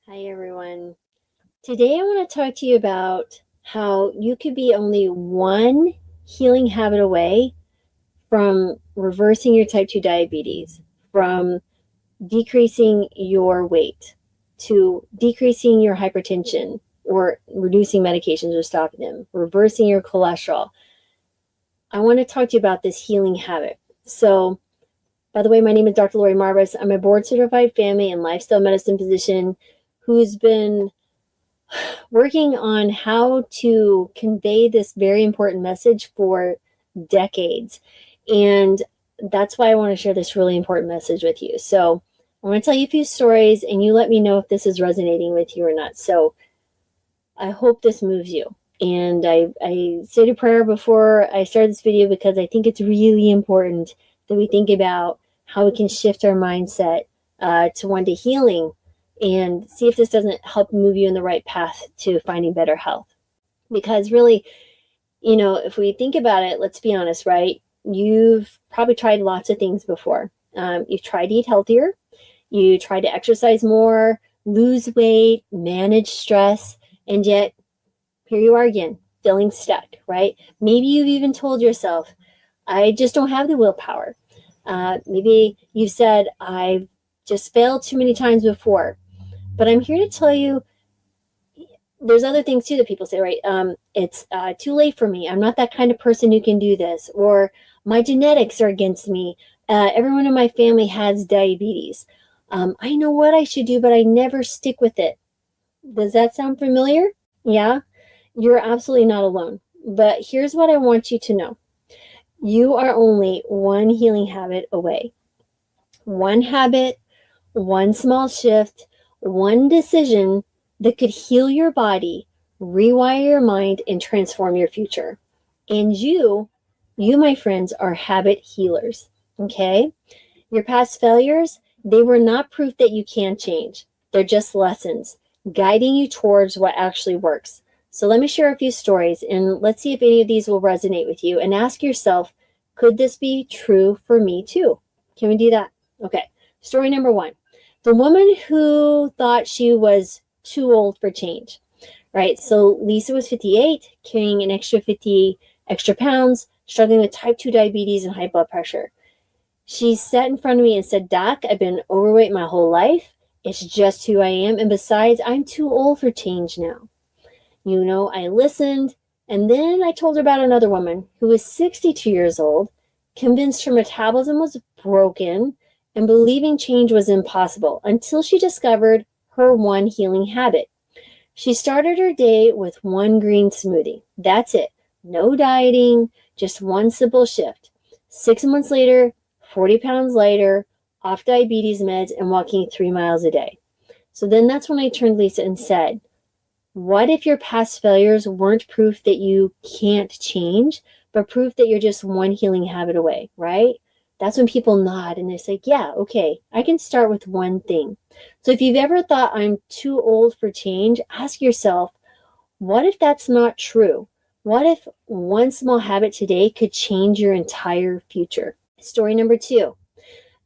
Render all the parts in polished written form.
Hi, everyone. Today, I want to talk to you about how you could be only one healing habit away from reversing your type 2 diabetes, from decreasing your weight, to decreasing your hypertension or reducing medications or stopping them, reversing your cholesterol. I want to talk to you about this healing habit. So, by the way, my name is Dr. Lori Marbus. I'm a board certified family and lifestyle medicine physician who's been working on how to convey this very important message for decades. And that's why I want to share this really important message with you. So I want to tell you a few stories and you let me know if this is resonating with you or not. So I hope this moves you. And I said a prayer before I started this video because I think it's really important that we think about how we can shift our mindset to one to healing and see if this doesn't help move you in the right path to finding better health. Because really, if we think about it, let's be honest, right? You've probably tried lots of things before. You've tried to eat healthier. You tried to exercise more, lose weight, manage stress, and yet here you are again, feeling stuck, right? Maybe you've even told yourself, I just don't have the willpower. Maybe you said, I've just failed too many times before. But I'm here to tell you, there's other things too that people say, right? It's too late for me. I'm not that kind of person who can do this. Or my genetics are against me. Everyone in my family has diabetes. I know what I should do, but I never stick with it. Does that sound familiar? Yeah, you're absolutely not alone. But here's what I want you to know. You are only one healing habit away. One habit, one small shift, one decision that could heal your body, rewire your mind, and transform your future. And you, my friends, are habit healers. Okay? Your past failures, they were not proof that you can change. They're just lessons guiding you towards what actually works. So let me share a few stories and let's see if any of these will resonate with you. And ask yourself, could this be true for me too? Can we do that? Okay. Story number one. The woman who thought she was too old for change, right? So Lisa was 58, carrying an extra 50 extra pounds, struggling with type 2 diabetes and high blood pressure. She sat in front of me and said, Doc, I've been overweight my whole life. It's just who I am. And besides, I'm too old for change now. I listened. And then I told her about another woman who was 62 years old, convinced her metabolism was broken, and believing change was impossible until she discovered her one healing habit. She started her day with one green smoothie. That's it. No dieting, just one simple shift. 6 months later, 40 pounds lighter, off diabetes meds, and walking 3 miles a day. So then that's when I turned to Lisa and said, what if your past failures weren't proof that you can't change, but proof that you're just one healing habit away, right? That's when people nod and they say, yeah, okay, I can start with one thing. So if you've ever thought I'm too old for change, ask yourself, what if that's not true? What if one small habit today could change your entire future? Story number two,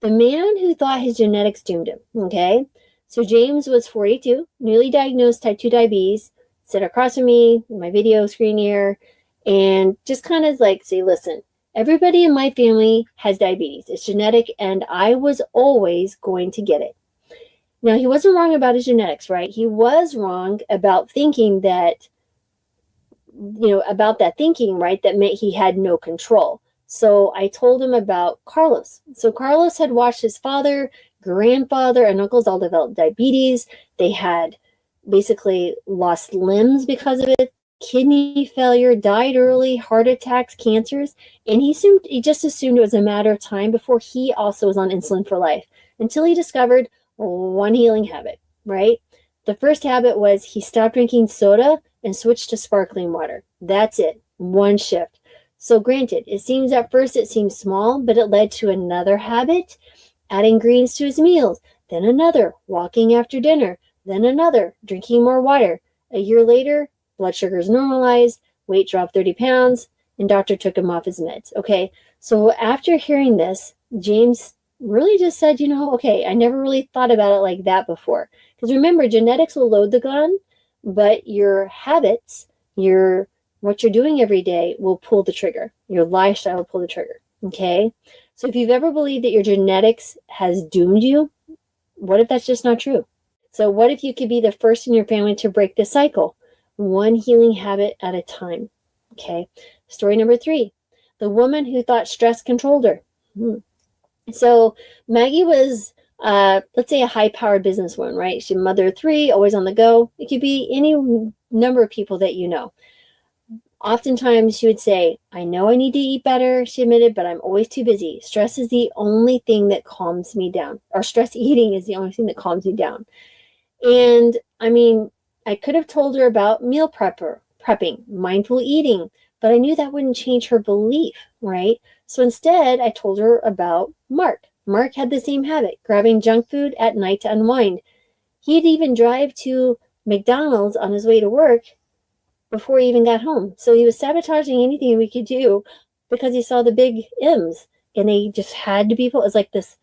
the man who thought his genetics doomed him, okay? So James was 42, newly diagnosed type 2 diabetes, sat across from me, my video screen here, and just kind of like say, listen, everybody in my family has diabetes. It's genetic, and I was always going to get it. Now, he wasn't wrong about his genetics, right? He was wrong about thinking that, about that thinking, right? That meant he had no control. So I told him about Carlos. So Carlos had watched his father, grandfather, and uncles all develop diabetes. They had basically lost limbs because of it, kidney failure, died early, heart attacks, cancers, and he just assumed it was a matter of time before he also was on insulin for life until he discovered one healing habit, right? The first habit was he stopped drinking soda and switched to sparkling water. That's it. One shift. So granted, at first it seems small, but it led to another habit, adding greens to his meals, then another, walking after dinner, then another, drinking more water. A year later, blood sugars normalized, weight dropped 30 pounds, and doctor took him off his meds. Okay, so after hearing this, James really just said, okay, I never really thought about it like that before. Because remember, genetics will load the gun, but your habits, what you're doing every day will pull the trigger. Your lifestyle will pull the trigger. Okay? So if you've ever believed that your genetics has doomed you, what if that's just not true? So what if you could be the first in your family to break the cycle? One healing habit at a time. Okay? Story number 3. The woman who thought stress controlled her. So Maggie was, let's say, a high-powered businesswoman, right? She's a mother of 3, always on the go. It could be any number of people that you know. Oftentimes she would say, I know I need to eat better, she admitted, but I'm always too busy. Stress is the only thing that calms me down. Or stress eating is the only thing that calms me down. And I mean, I could have told her about meal prepping, mindful eating, but I knew that wouldn't change her belief, right? So instead, I told her about Mark. Mark had the same habit, grabbing junk food at night to unwind. He'd even drive to McDonald's on his way to work before he even got home. So he was sabotaging anything we could do because he saw the big M's, and they just had to be pulled. It's like this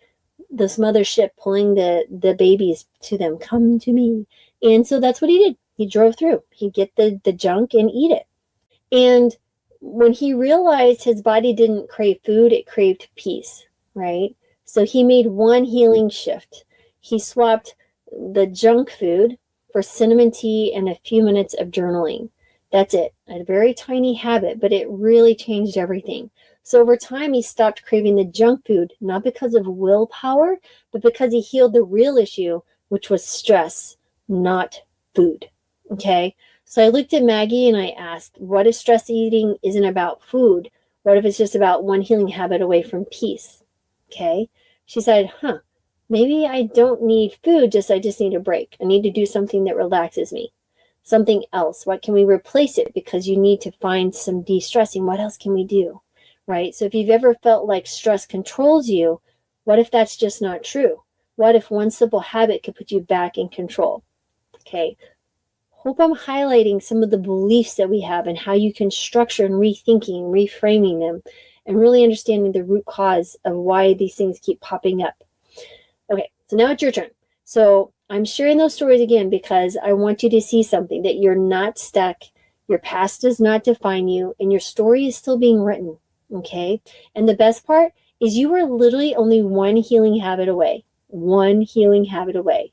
mothership pulling the babies to them. Come to me. And so that's what he did. He drove through. He'd get the junk and eat it. And when he realized his body didn't crave food, it craved peace, right? So he made one healing shift. He swapped the junk food for cinnamon tea and a few minutes of journaling. That's it. A very tiny habit, but it really changed everything. So over time, he stopped craving the junk food, not because of willpower, but because he healed the real issue, which was stress, not food. Okay? So I looked at Maggie and I asked, what if stress eating isn't about food? What if it's just about one healing habit away from peace? Okay? She said, maybe I don't need food, I just need a break. I need to do something that relaxes me. Something else. What can we replace it? Because you need to find some de-stressing. What else can we do? Right? So if you've ever felt like stress controls you, what if that's just not true? What if one simple habit could put you back in control? Okay. Hope I'm highlighting some of the beliefs that we have and how you can structure and rethinking, reframing them, and really understanding the root cause of why these things keep popping up. Okay, so now it's your turn. So I'm sharing those stories again because I want you to see something, that you're not stuck, your past does not define you, and your story is still being written, okay? And the best part is you are literally only one healing habit away. One healing habit away.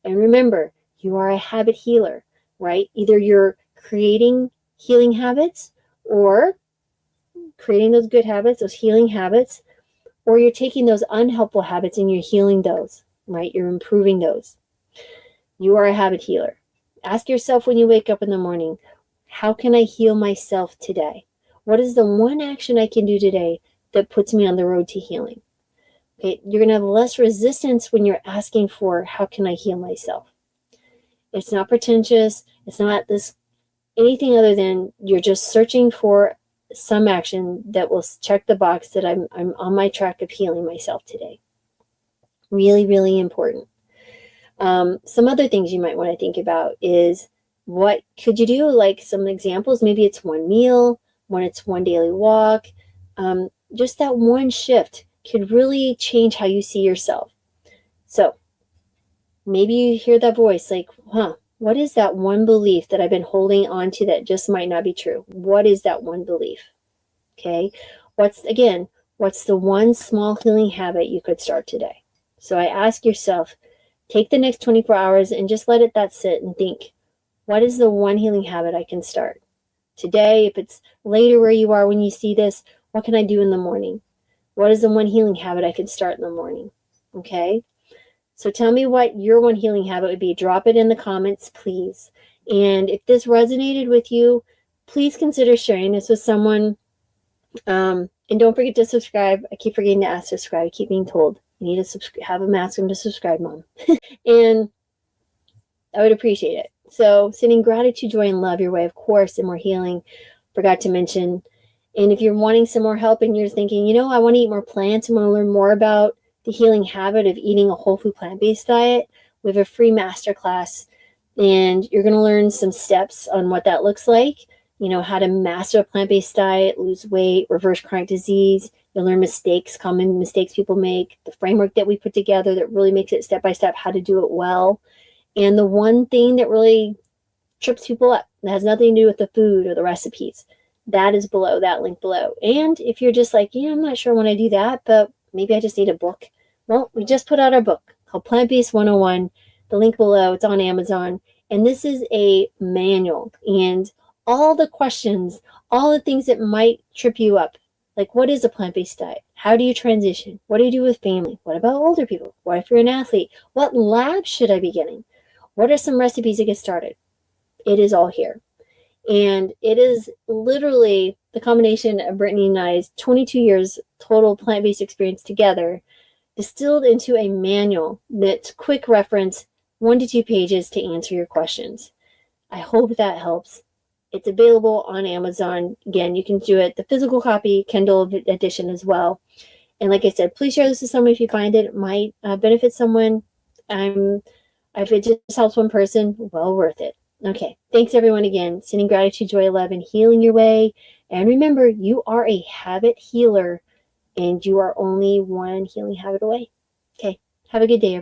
And remember, you are a habit healer, right? Either you're creating healing habits or creating those good habits, those healing habits, or you're taking those unhelpful habits and you're healing those, right? You're improving those. You are a habit healer. Ask yourself when you wake up in the morning, how can I heal myself today? What is the one action I can do today that puts me on the road to healing? Okay, you're going to have less resistance when you're asking for, how can I heal myself? It's not pretentious. It's not anything other than you're just searching for some action that will check the box that I'm on my track of healing myself today. Really, really important. Some other things you might want to think about is, what could you do? Like some examples, maybe it's one meal, when it's one daily walk. Just that one shift could really change how you see yourself. So maybe you hear that voice like, what is that one belief that I've been holding on to that just might not be true? What is that one belief? Okay. What's the one small healing habit you could start today? So I ask yourself, take the next 24 hours and just let that sit and think, what is the one healing habit I can start today? If it's later where you are when you see this, what can I do in the morning? What is the one healing habit I can start in the morning? Okay. So tell me what your one healing habit would be. Drop it in the comments, please. And if this resonated with you, please consider sharing this with someone. And don't forget to subscribe. I keep forgetting to ask to subscribe. I keep being told you need to have a mask to subscribe, Mom. And I would appreciate it. So sending gratitude, joy, and love your way, of course, and more healing. Forgot to mention. And if you're wanting some more help and you're thinking, I want to eat more plants, I want to learn more about the healing habit of eating a whole food plant-based diet, we have a free masterclass, and you're going to learn some steps on what that looks like. How to master a plant-based diet, lose weight, reverse chronic disease. You'll learn common mistakes people make, the framework that we put together that really makes it step-by-step how to do it well. And the one thing that really trips people up, that has nothing to do with the food or the recipes, that is below, that link below. And if you're just like, yeah, I'm not sure when I do that, but maybe I just need a book. Well, we just put out our book called Plant-Based 101. The link below, it's on Amazon. And this is a manual. And all the questions, all the things that might trip you up, like what is a plant-based diet? How do you transition? What do you do with family? What about older people? What if you're an athlete? What labs should I be getting? What are some recipes to get started? It is all here. And it is literally the combination of Brittany and I's 22 years total plant-based experience together, distilled into a manual that's quick reference, 1 to 2 pages to answer your questions. I hope that helps. It's available on Amazon. Again, you can do it, the physical copy, Kindle edition as well. And like I said, please share this with someone if you find it might benefit someone. If it just helps one person, well worth it. Okay, thanks everyone again. Sending gratitude, joy, love, and healing your way. And remember, you are a habit healer, and you are only one healing habit away. Okay, have a good day, everyone.